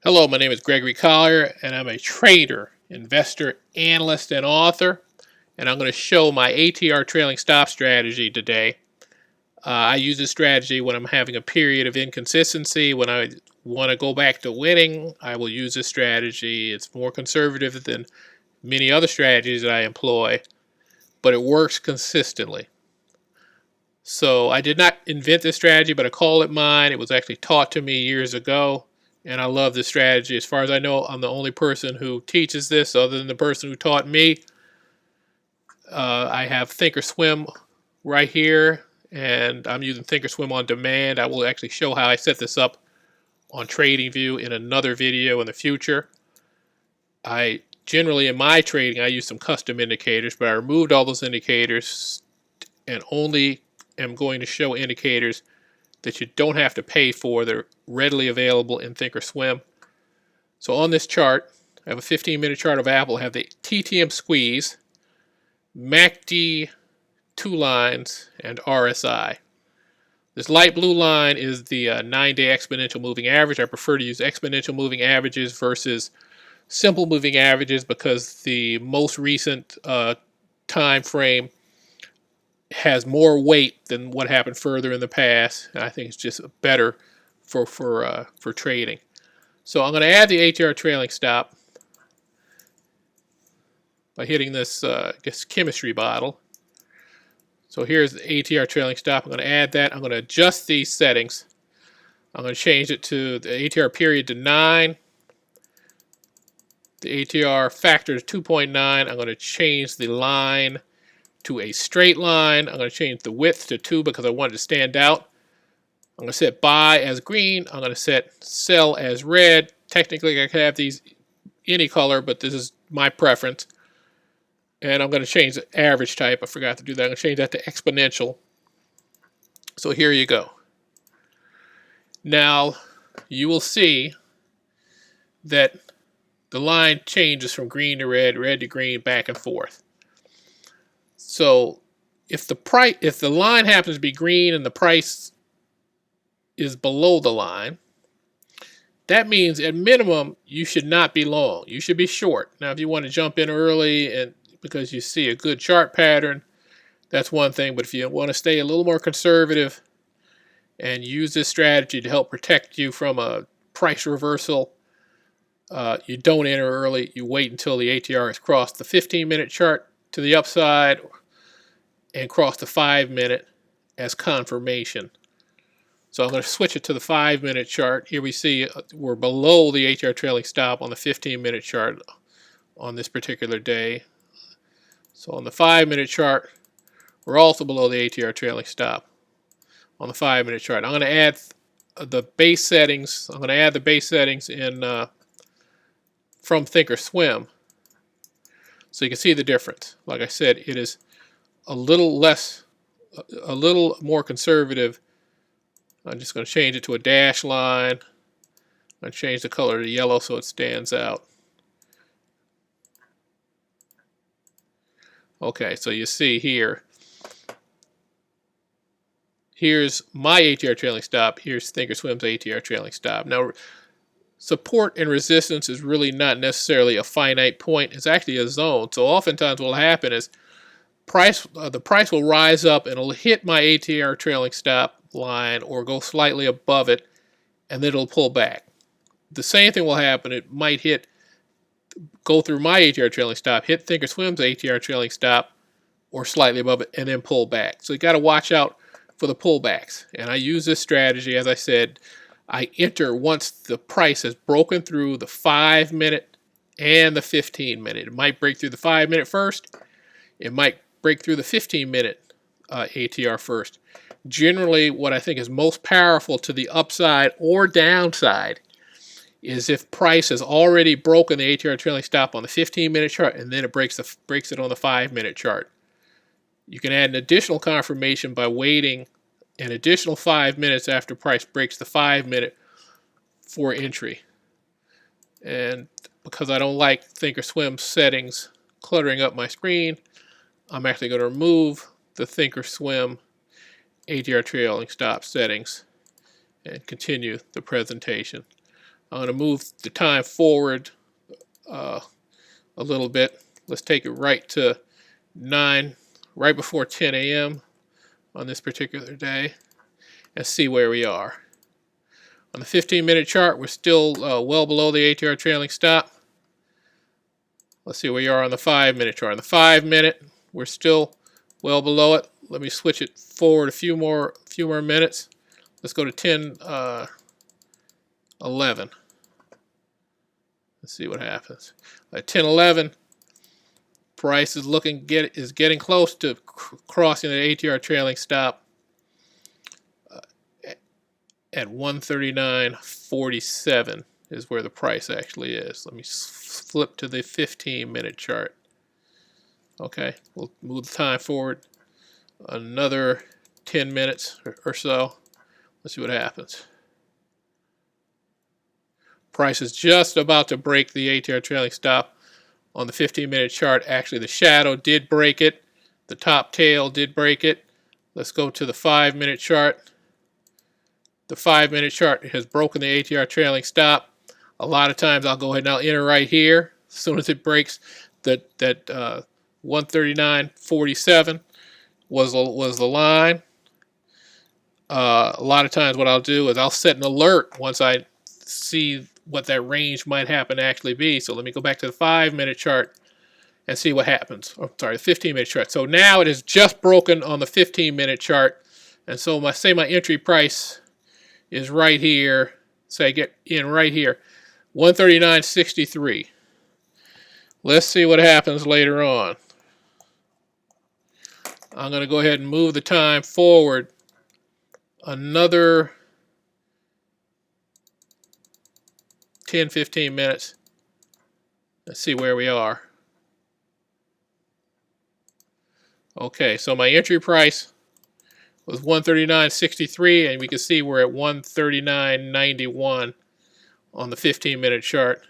Hello, my name is Gregory Collier, and I'm a trader, investor, analyst, and author. And I'm going to show my ATR trailing stop strategy today. I use this strategy when I'm having a period of inconsistency. When I want to go back to winning, I will use this strategy. It's more conservative than many other strategies that I employ, but it works consistently. So I did not invent this strategy, but I call it mine. It was actually taught to me years ago, and I love this strategy. As far as I know, I'm the only person who teaches this other than the person who taught me. I have ThinkorSwim right here, and I'm using ThinkorSwim on demand. I will actually show how I set this up on TradingView in another video in the future. I generally, in my trading, I use some custom indicators, but I removed all those indicators and only am going to show indicators that you don't have to pay for. They're readily available in ThinkorSwim. So on this chart, I have a 15-minute chart of Apple. I have the TTM squeeze, MACD 2 lines, and RSI. This light blue line is the 9-day exponential moving average. I prefer to use exponential moving averages versus simple moving averages because the most recent time frame has more weight than what happened further in the past. I think it's just better for trading. So I'm going to add the ATR trailing stop by hitting this chemistry bottle. So here's the ATR trailing stop. I'm going to add that. I'm going to adjust these settings. I'm going to change it to the ATR period to 9. The ATR factor to 2.9. I'm going to change the line to a straight line. I'm going to change the width to 2 because I want it to stand out. I'm going to set buy as green. I'm going to set sell as red. Technically, I could have these any color, but this is my preference. And I'm going to change the average type. I forgot to do that. I'm going to change that to exponential. So here you go. Now, you will see that the line changes from green to red, red to green, back and forth. So if the line happens to be green and the price is below the line, that means at minimum you should not be long. You should be short. Now, if you want to jump in early and because you see a good chart pattern, that's one thing. But if you want to stay a little more conservative and use this strategy to help protect you from a price reversal, you don't enter early. You wait until the ATR has crossed the 15-minute chart to the upside and crossed the 5-minute as confirmation. So I'm going to switch it to the 5-minute chart. Here we see we're below the ATR trailing stop on the 15-minute chart on this particular day. So on the 5-minute chart, we're also below the ATR trailing stop on the 5-minute chart. I'm going to add the base settings. I'm going to add the base settings in from ThinkorSwim, so you can see the difference. Like I said, it is a little more conservative. I'm just going to change it to a dash line. I'm going to change the color to yellow so it stands out. Okay, so you see here, here's my ATR trailing stop. Here's ThinkorSwim's ATR trailing stop. Now, support and resistance is really not necessarily a finite point. It's actually a zone. So oftentimes what will happen is the price will rise up and it'll hit my ATR trailing stop line or go slightly above it, and then it'll pull back. The same thing will happen. It might go through my ATR trailing stop, hit ThinkorSwim's ATR trailing stop, or slightly above it, and then pull back. So you got to watch out for the pullbacks. And I use this strategy, as I said, I enter once the price has broken through the 5-minute and the 15-minute. It might break through the 5-minute first. It might break through the 15-minute ATR first. Generally, what I think is most powerful to the upside or downside is if price has already broken the ATR trailing stop on the 15-minute chart and then it breaks it on the 5-minute chart. You can add an additional confirmation by waiting an additional 5 minutes after price breaks the 5-minute for entry. And because I don't like ThinkorSwim settings cluttering up my screen, I'm actually going to remove the ThinkorSwim ATR trailing stop settings and continue the presentation. I'm going to move the time forward a little bit. Let's take it right to 9, right before 10 a.m. on this particular day, and see where we are. On the 15-minute chart, we're still well below the ATR trailing stop. Let's see where we are on the 5-minute chart. On the 5-minute, we're still well below it. Let me switch it forward a few more minutes. Let's go to 10:11. Let's see what happens. At 10:11, price is getting close to crossing the ATR trailing stop at 139.47 is where the price actually is. Let me flip to the 15-minute chart. Okay, we'll move the time forward another 10 minutes or so. Let's see what happens. Price is just about to break the ATR trailing stop on the 15-minute chart. Actually, the shadow did break it. The top tail did break it. Let's go to the 5-minute chart. The 5-minute chart has broken the ATR trailing stop. A lot of times I'll go ahead and I'll enter right here as soon as it breaks that 139.47 was the line. A lot of times what I'll do is I'll set an alert once I see what that range might happen to actually be. So let me go back to the 5-minute chart and see what happens. Oh, sorry, the 15-minute chart. So now it is just broken on the 15-minute chart. And so my entry price is right here. Say I get in right here, 139.63. Let's see what happens later on. I'm going to go ahead and move the time forward another 10-15 minutes. Let's see where we are. Okay, so my entry price was 139.63, and we can see we're at 139.91 on the 15-minute chart.